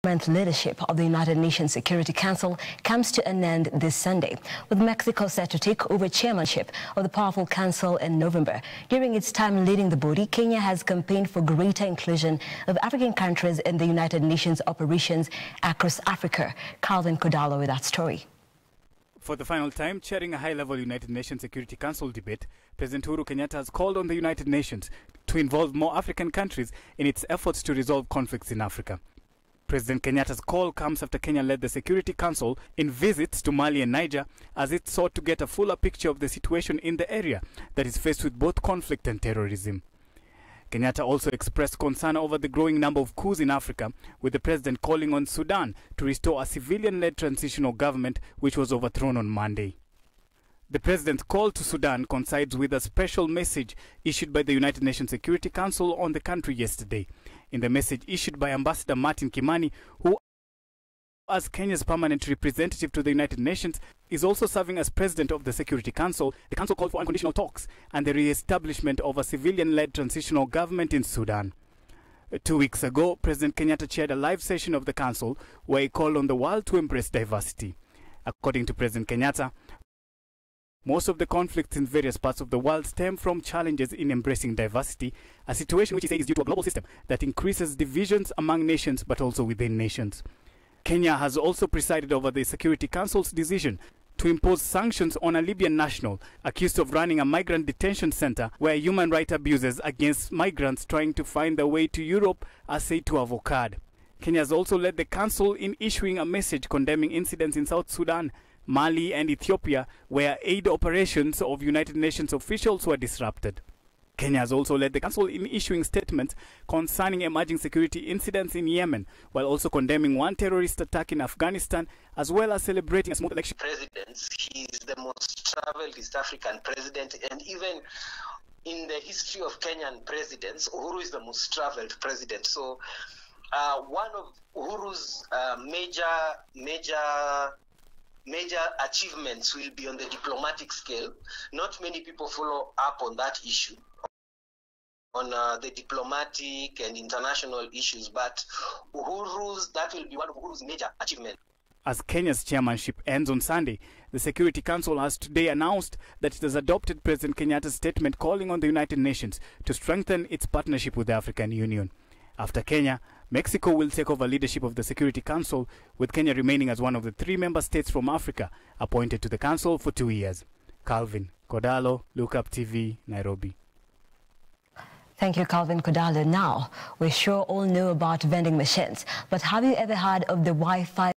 Month leadership of the United Nations Security Council comes to an end this Sunday, with Mexico set to take over chairmanship of the powerful council in November. During its time leading the body, Kenya has campaigned for greater inclusion of African countries in the United Nations operations across Africa. Calvin Kodalo with that story. For the final time, chairing a high-level United Nations Security Council debate, President Uhuru Kenyatta has called on the United Nations to involve more African countries in its efforts to resolve conflicts in Africa. President Kenyatta's call comes after Kenya led the Security Council in visits to Mali and Niger as it sought to get a fuller picture of the situation in the area that is faced with both conflict and terrorism. Kenyatta also expressed concern over the growing number of coups in Africa, with the president calling on Sudan to restore a civilian-led transitional government which was overthrown on Monday. The president's call to Sudan coincides with a special message issued by the United Nations Security Council on the country yesterday. In the message issued by Ambassador Martin Kimani, who as Kenya's permanent representative to the United Nations is also serving as president of the Security Council, the council called for unconditional talks and the re-establishment of a civilian-led transitional government in Sudan. 2 weeks ago, President Kenyatta chaired a live session of the council where he called on the world to embrace diversity. According to President Kenyatta, most of the conflicts in various parts of the world stem from challenges in embracing diversity, a situation which he says is due to a global system that increases divisions among nations but also within nations. Kenya has also presided over the Security Council's decision to impose sanctions on a Libyan national accused of running a migrant detention center where human rights abuses against migrants trying to find their way to Europe are said to have occurred. Kenya has also led the council in issuing a message condemning incidents in South Sudan, Mali and Ethiopia where aid operations of United Nations officials were disrupted. Kenya has also led the council in issuing statements concerning emerging security incidents in Yemen, while also condemning one terrorist attack in Afghanistan, as well as celebrating a smooth election. Presidents, he is the most traveled East African president, and even in the history of Kenyan presidents, Uhuru is the most traveled president. So one of Uhuru's major achievements will be on the diplomatic scale. Not many people follow up on that issue, on the diplomatic and international issues, but that will be one of Uhuru's major achievements. As Kenya's chairmanship ends on Sunday, the Security Council has today announced that it has adopted President Kenyatta's statement calling on the United Nations to strengthen its partnership with the African Union. After Kenya, Mexico will take over leadership of the Security Council, with Kenya remaining as one of the 3 member states from Africa appointed to the council for 2 years. Calvin Kodalo, Lookup TV, Nairobi. Thank you, Calvin Kodalo. Now, we sure all know about vending machines, but have you ever heard of the Wi-Fi